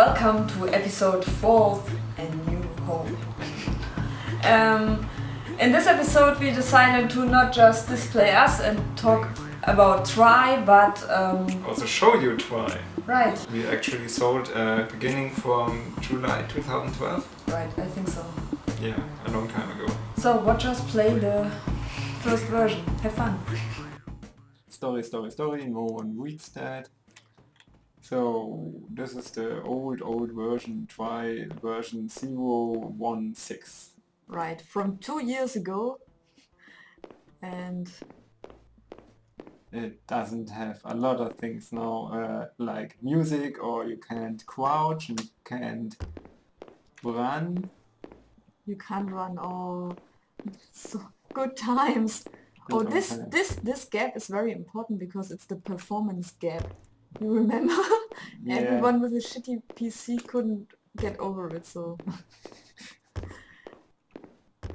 welcome to episode 4, A New Hope. In this episode we decided to not just display us and talk about Try, but also show you Try. Right. We actually sold beginning from July 2012. Right, I think so. Yeah, a long time ago. So watch us play the first version. Have fun. Story, no one reads that. So this is the old version, Try version 016. Right, from 2 years ago. And it doesn't have a lot of things now, like music, or you can't crouch, you can't run. You can't run all so good times. Oh, this gap is very important because it's the performance gap. You remember? Yeah. Everyone with a shitty PC couldn't get over it, so...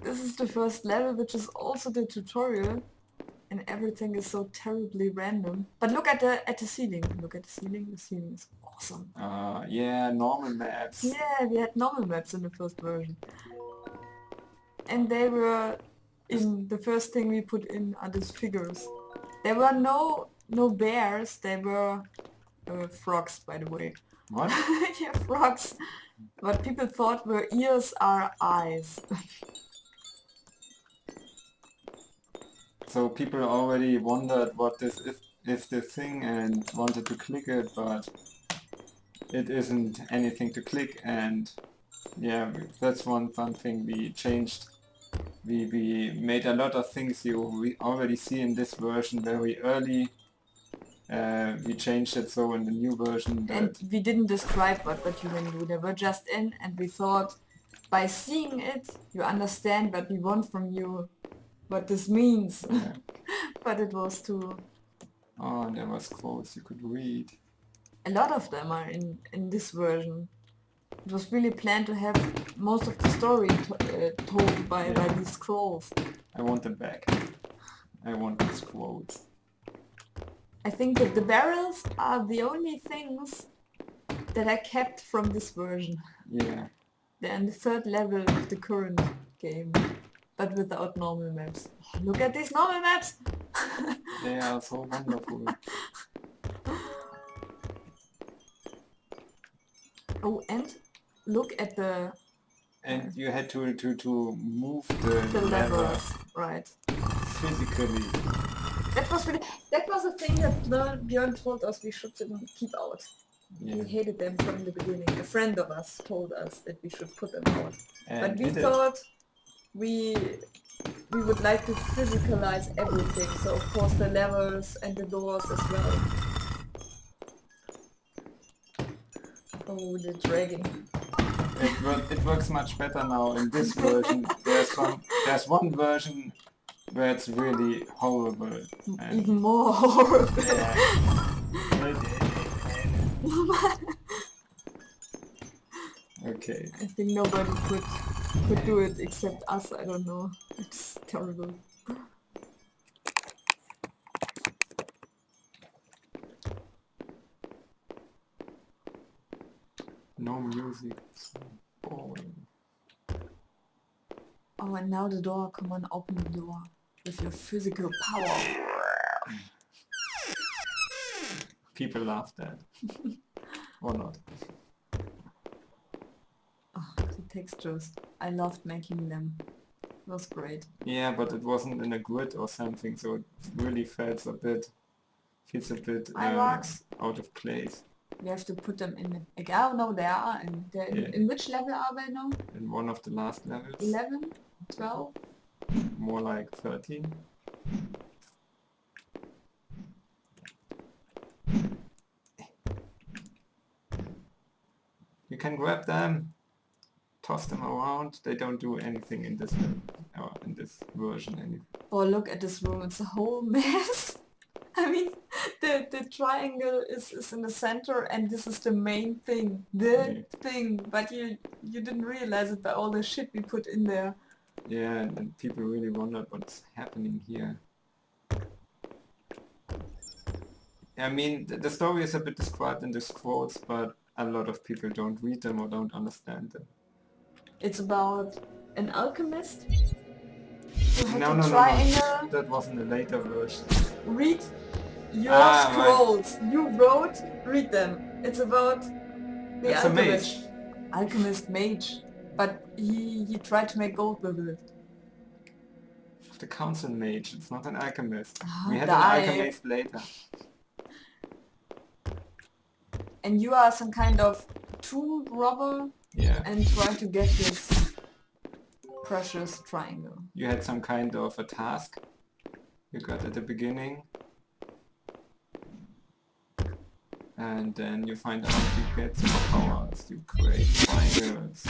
This is the first level, which is also the tutorial, and everything is so terribly random. But look at the ceiling. Look at the ceiling. The ceiling is awesome. Yeah, normal maps. Yeah, we had normal maps in the first version. And they were in the first thing we put in are these figures. There were no bears, they were frogs, by the way. What? Yeah, frogs. What people thought were ears are eyes. So people already wondered what this is the thing and wanted to click it, but it isn't anything to click. And yeah, that's one fun thing we changed. We made a lot of things we already see in this version very early. We changed it so in the new version that... And we didn't describe what you can do. They were just in, and we thought by seeing it you understand what we want from you, what this means. Yeah. But it was too... Oh, there was quotes you could read. A lot of them are in this version. It was really planned to have most of the story told by these scrolls. I want them back. I want these quotes. I think that the barrels are the only things that I kept from this version. Yeah. They're in the third level of the current game, but without normal maps. Oh, look at these normal maps! They are so wonderful. Oh, and look at the... And you had to move the levels, right. physically. That was a thing that Björn told us we should keep out. Yeah. We hated them from the beginning. A friend of us told us that we should put them out. And but we thought we would like to physicalize everything, so of course the levels and the doors as well. Oh, the dragging. It works much better now in this version. There's one version where it's really horrible. And even more horrible. yeah. Okay. I think nobody could do it except us, I don't know. It's terrible. No music. So boring. Oh, and now the door. Come on, open the door with your physical power. People laughed at. Or not. Oh, the textures. I loved making them. It was great. Yeah, but it wasn't in a grid or something, so it really feels a bit rocks. out of place. We have to put them in the... Oh no, they are. In which level are they now? In one of the last levels. 11? 12? More like 13. You can grab them, toss them around. They don't do anything in this version. Oh, look at this room. It's a whole mess. I mean, the triangle is in the center, and this is the main thing. Thing. But you didn't realize it by all the shit we put in there. Yeah, and people really wondered what's happening here. I mean, the story is a bit described in the quotes, but a lot of people don't read them or don't understand them. It's about an alchemist who had No, a no, triangle. no. That was in the later version. Read your Ah, scrolls. You wrote, read them. It's about the It's a alchemist. mage. Alchemist mage. But he tried to make gold with it. The council mage. It's not an alchemist. Ah, We had die. an alchemist later. And you are some kind of tomb robber Yeah. and try to get this precious triangle. You had some kind of a task you got at the beginning. And then you find out you get superpowers, you create triangles.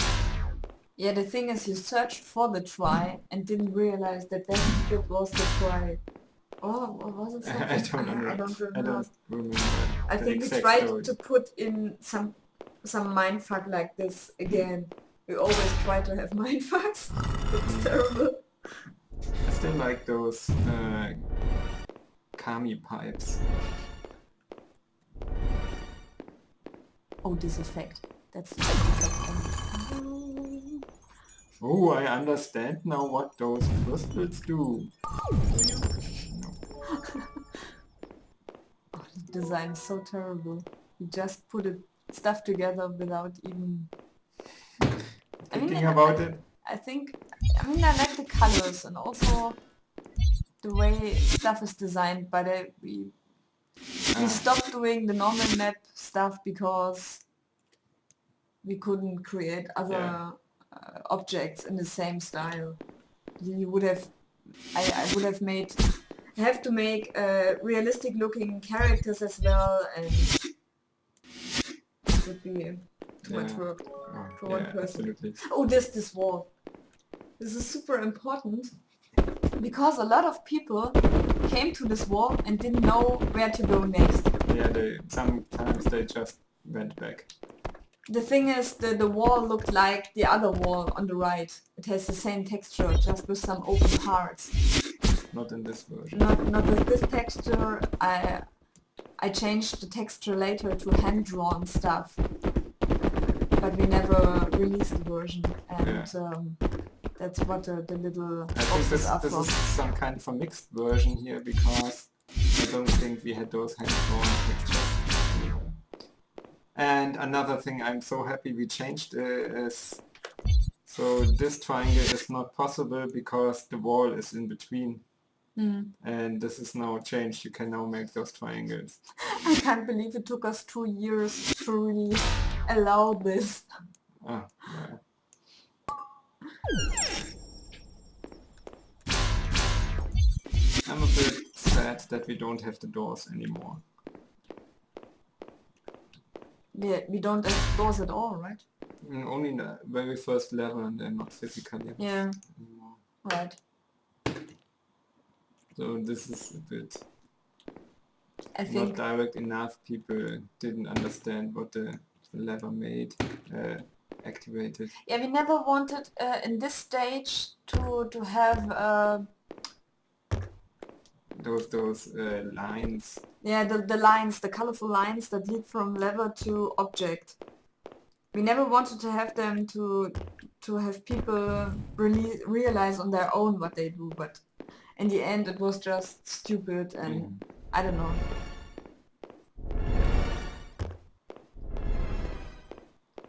Yeah, the thing is you searched for the try and didn't realize that that was the try. Oh, what was it? I don't I remember. I the think we exact tried story. to put in some mindfuck like this again. We always try to have mindfucks. It's terrible. I still like those kami pipes. Oh, this effect. That's the effect. Oh, I understand now what those crystals do. No. Oh, the design is so terrible. You just put stuff together without even... Thinking about it? I like the colors and also the way stuff is designed, but we stopped doing the normal map stuff because we couldn't create other objects in the same style. You would have, I would have have to make realistic looking characters as well, and it would be too much work for one person. Absolutely. Oh, this wall. This is super important because a lot of people came to this wall and didn't know where to go next. Yeah, sometimes they just went back. The thing is, the wall looked like the other wall on the right. It has the same texture, just with some open parts. Not in this version. Not with this texture. I changed the texture later to hand-drawn stuff. But we never released the version. And that's what the little I think boxes are this from. is some kind of a mixed version here because I don't think we had those hand-drawn textures. And another thing I'm so happy we changed is so this triangle is not possible because the wall is in between. And this is now changed. You can now make those triangles. I can't believe it took us 2 years to really allow this. Ah, yeah. I'm a bit sad that we don't have the doors anymore. Yeah, we don't have doors at all, right? Only in the very first level and then not physically Yeah, anymore. right. So this is a bit I not think direct enough. People didn't understand what the lever made activated. yeah, we never wanted in this stage to have Those lines. yeah, the lines, the colorful lines that lead from lever to object. We never wanted to have them to have people really realize on their own what they do, but in the end it was just stupid and I don't know.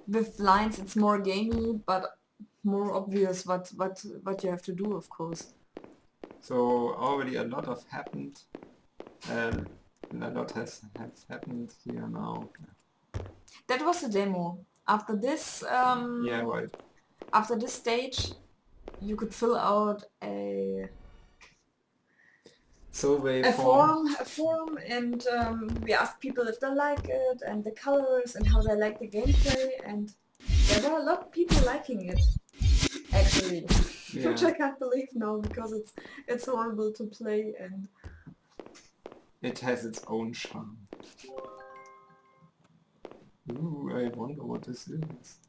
With lines it's more gamey, but more obvious what you have to do, of course. So already a lot of happened. A lot has happened here now. That was the demo. After this Yeah, right. after this stage you could fill out a Survey forum and we asked people if they like it and the colors and how they like the gameplay, and there were a lot of people liking it actually. Yeah. Which I can't believe now because it's horrible to play and It has its own charm. Ooh, I wonder what this is.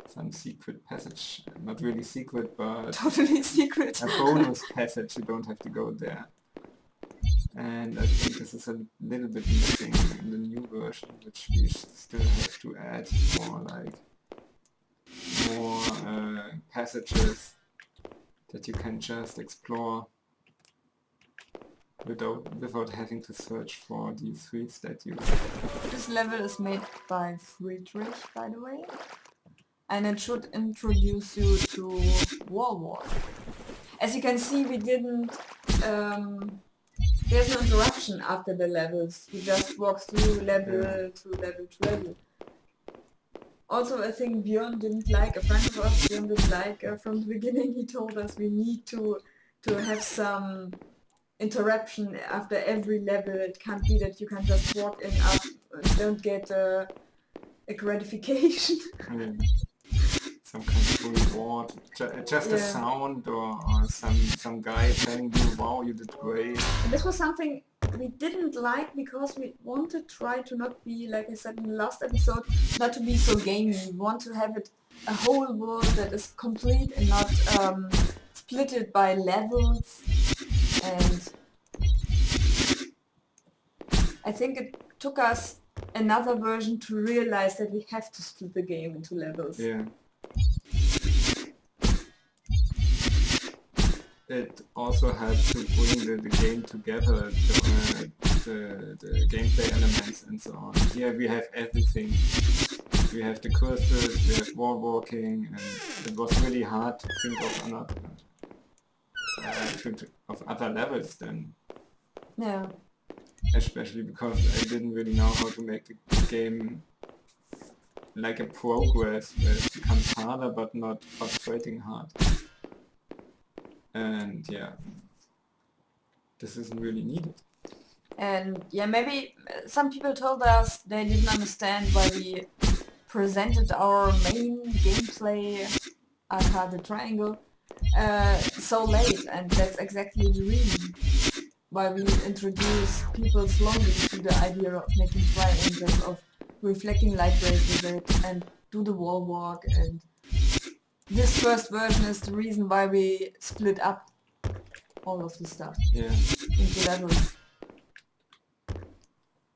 Some secret passage. Not really secret, but totally secret. a bonus passage. You don't have to go there. And I think this is a little bit missing in the new version, which we still have to add more passages that you can just explore without having to search for these 3 statues. This level is made by Friedrich, by the way, and it should introduce you to War. As you can see, we didn't. There's no interruption after the levels. You just walk through level to level to level. Also, I think Björn didn't like, a friend of us, Björn didn't like, from the beginning he told us we need to have some interruption after every level. It can't be that you can just walk in up and don't get a gratification. Yeah. Some kind of reward, just a sound or some guy telling you, wow, you did great. And this was something we didn't like because we want to try to not be, like I said in the last episode, not to be so gamey. We want to have it a whole world that is complete and not splitted by levels. And I think it took us another version to realize that we have to split the game into levels. Yeah. It also helps to bring the game together, the gameplay elements and so on. Here we have everything. We have the curses, we have wall walking, and it was really hard to think of other levels then. Yeah. Especially because I didn't really know how to make the game like a progress where it becomes harder but not frustrating hard. And yeah, this isn't really needed. And yeah, maybe some people told us they didn't understand why we presented our main gameplay, aka the triangle, so late, and that's exactly the reason why we introduce people slowly to the idea of making triangles, of reflecting light rays with it, and do the wall walk. And this first version is the reason why we split up all of the stuff into levels.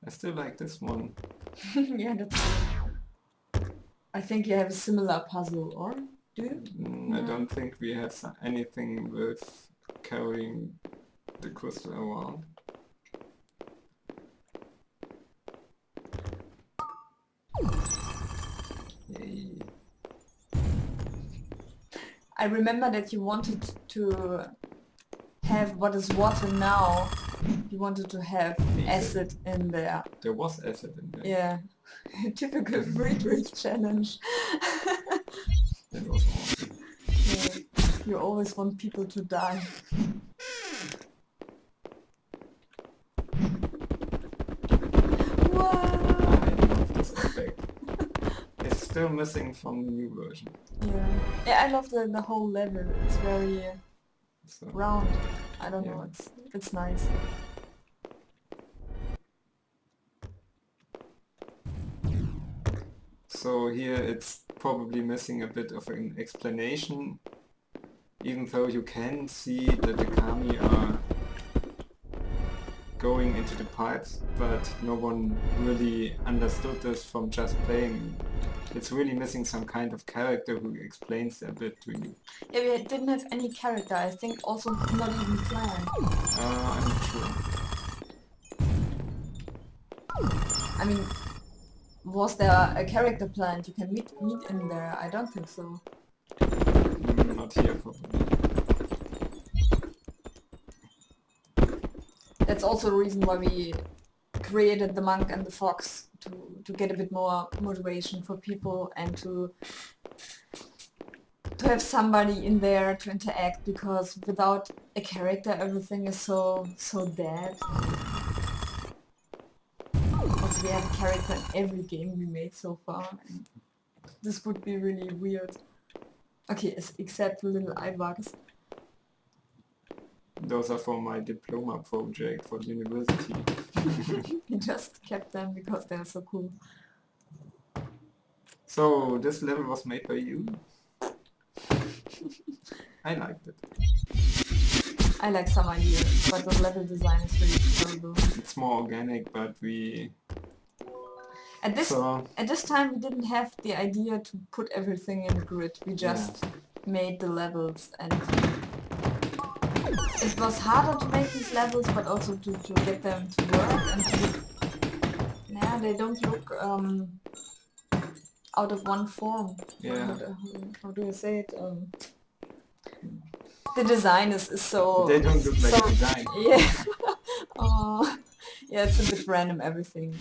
I still like this one. Yeah, that's good. I think you have a similar puzzle, or do you? I don't think we have anything with carrying the crystal around. Yay. I remember that you wanted to have what is water now. You wanted to have acid in there. There was acid in there. Yeah. Typical Friedrich challenge. That was awesome. Yeah. You always want people to die. I love this effect. It's still missing from the new version. Yeah. Yeah, I love the whole level. It's very round. I don't know, it's nice. So here it's probably missing a bit of an explanation, even though you can see that the kami are going into the pipes, but no one really understood this from just playing. It's really missing some kind of character who explains a bit to you. Yeah, we didn't have any character, I think also not even planned. I'm not sure. I mean, was there a character planned you can meet in there? I don't think so. Not here probably. That's also the reason why we created the monk and the fox, to get a bit more motivation for people and to have somebody in there to interact, because without a character everything is so dead. Also, we have a character in every game we made so far, and this would be really weird. Okay, except the little eye bugs. Those are for my diploma project for the university. We just kept them because they're so cool. So this level was made by you? I liked it. I like some ideas, but the level design is really terrible. It's more organic, but we... At this So, time we didn't have the idea to put everything in a grid. We just made the levels, and it was harder to make these levels, but also to get them to work and to look... Yeah, they don't look out of one form. yeah. How do I say it? The design is so... They don't look like so, a design. Yeah. Yeah, it's a bit random, everything.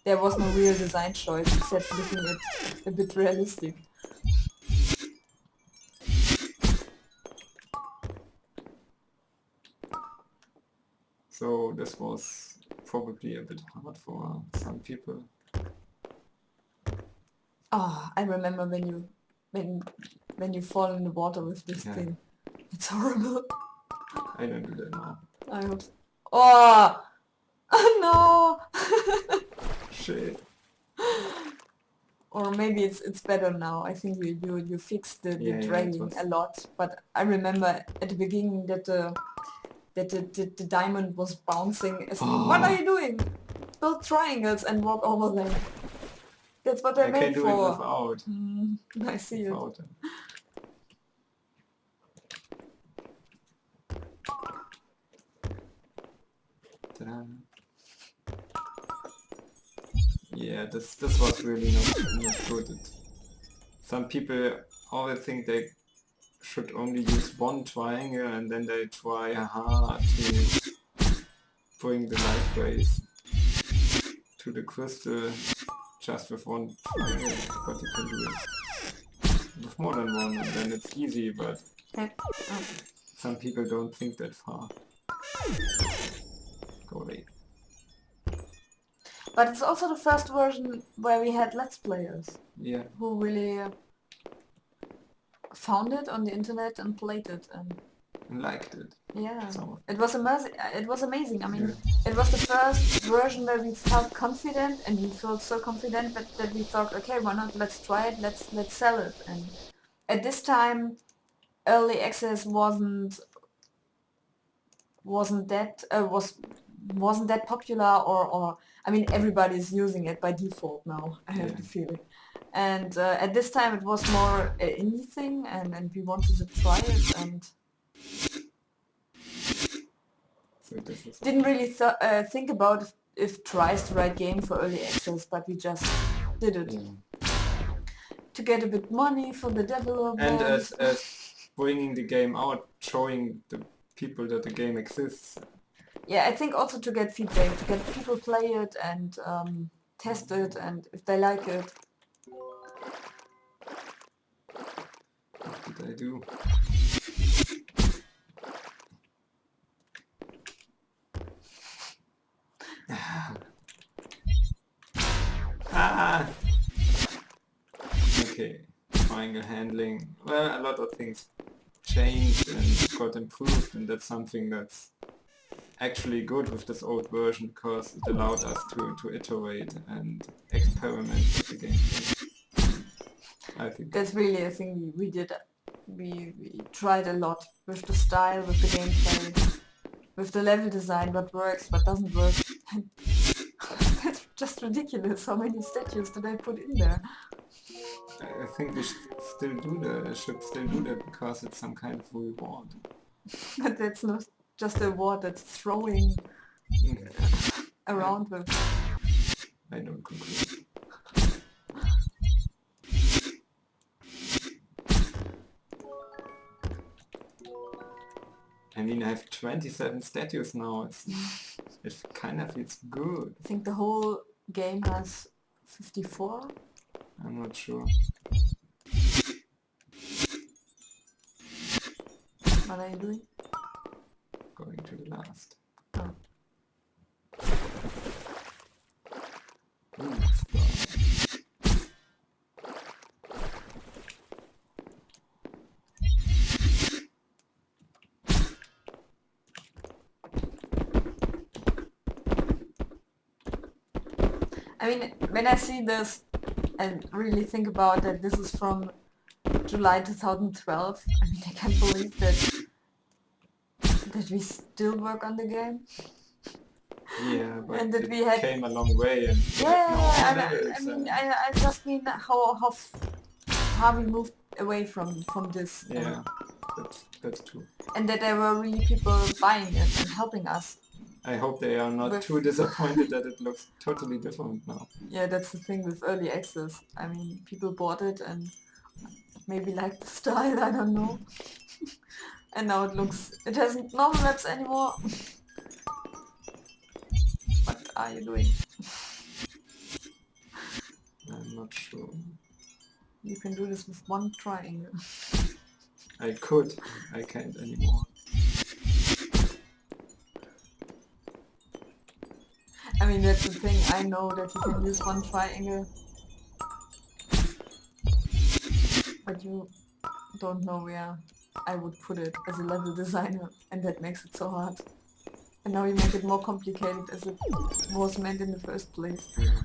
There was no real design choice except looking it a bit realistic. So this was probably a bit hard for some people. Oh, I remember when you fall in the water with this thing. It's horrible. I don't do that now. I hope so. Oh! No! Shit. Or maybe it's better now. I think you fixed the dragging a lot. But I remember at the beginning that the diamond was bouncing. What are you doing? Build triangles and walk over them. That's what I made can do for. it without. I see Without it. Ta-da. Yeah, this was really not good. Some people always think they should only use one triangle and then they try hard to bring the light rays to the crystal just with one triangle, but you can do it with more than one and then it's easy, but some people don't think that far. Go away. But it's also the first version where we had Let's Players Yeah. who really found it on the internet and played it, and Liked it. yeah, Some of it was amazing. It was amazing. I mean, it was the first version where we felt confident, and we felt so confident that we thought, okay, why not? Let's try it. Let's sell it. And at this time, early access wasn't that popular, or I mean, everybody's using it by default now. I have the feeling. And at this time, it was more an indie thing, and we wanted to try it, and so this is didn't really think about if try is the right game for early access, but we just did it to get a bit money for the developer. and as bringing the game out, showing the people that the game exists. Yeah, I think also to get feedback, to get people play it and test it, and if they like it. What did I do? Okay, triangle handling. Well, a lot of things changed and got improved, and that's something that's actually good with this old version because it allowed us to iterate and experiment with the gameplay. I think That's really a thing we did. We tried a lot with the style, with the gameplay, with the level design, what works, what doesn't work. That's just ridiculous. How many statues did I put in there? I think we should still do that because it's some kind of reward. But that's not just a word that's throwing around with. I don't conclude. I mean, I have 27 statues now. It kind of feels good. I think the whole game has 54. I'm not sure. What are you doing? Going to the last. Oh. Ooh, star. I mean, when I see this and really think about that this is from July 2012, I mean, I can't believe that that we still work on the game. Yeah, but And that it we had- came a long way and we Yeah, have no I levels mean, and- I just mean how far we moved away from this. yeah, that's true. And that there were really people buying it and helping us. I hope they are not With- too disappointed that it looks totally different now. Yeah, that's the thing with early access. I mean, people bought it and maybe liked the style, I don't know. And now it hasn't normal maps anymore. What are you doing? I'm not sure. You can do this with one triangle. I could, I can't anymore. I mean, that's the thing, I know that you can use one triangle. But you don't know where I would put it as a level designer, and that makes it so hard. And now you make it more complicated as it was meant in the first place. Yeah.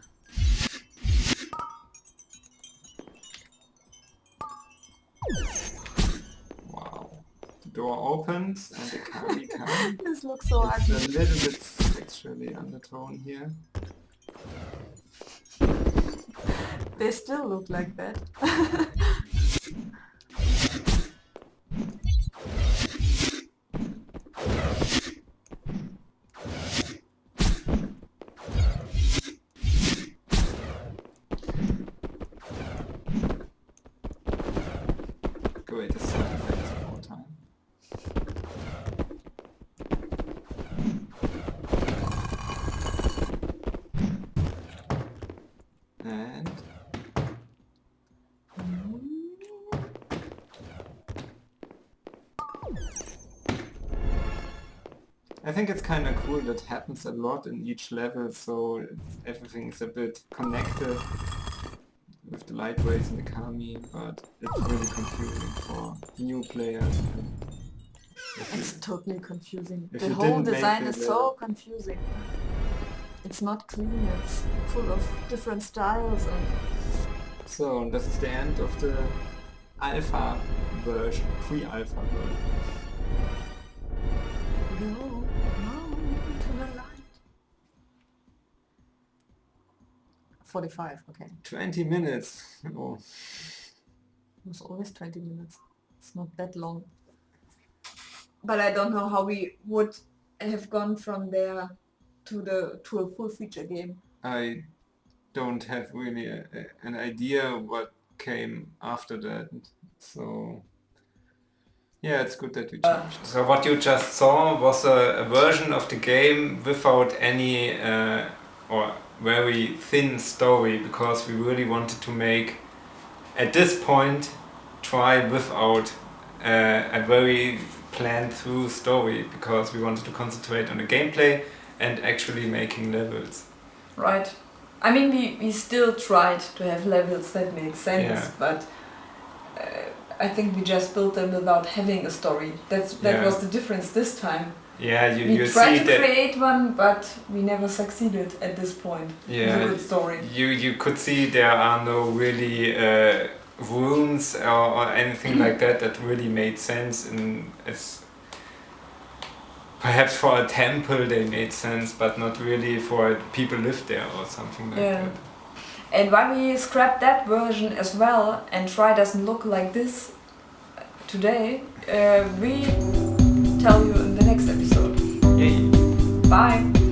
Wow. The door opens and the Kami comes. This looks so It's a ugly. little bit sexually undertone here. They still look like that. Greatest sound effects of all time. And I think it's kind of cool that happens a lot in each level, so everything's a bit connected with the light rays and the Kami, but it's really confusing for new players. And It's totally confusing. If The you whole didn't make design the is level- so confusing. It's not clean, it's full of different styles and So this is the end of the alpha version, pre-alpha version. go to the light. 45, okay. 20 minutes. Oh, It was always 20 minutes. It's not that long. But I don't know how we would have gone from there to a full feature game. I don't have really an idea what came after that. So yeah, it's good that we changed. So what you just saw was a version of the game without any or very thin story, because we really wanted to make, at this point, try without a very planned through story, because we wanted to concentrate on the gameplay and actually making levels. Right. I mean, we still tried to have levels that make sense, Yeah. but I think we just built them without having a story. That Yeah. was the difference this time. Yeah, you We see tried to that. create one, but we never succeeded at this point. Yeah, With a good story. you could see there are no really runes or anything like that that really made sense. And it's perhaps for a temple they made sense, but not really for people live there or something like Yeah. that. And why we scrapped that version as well and try doesn't look like this today, we tell you in the next episode. Yay. Bye!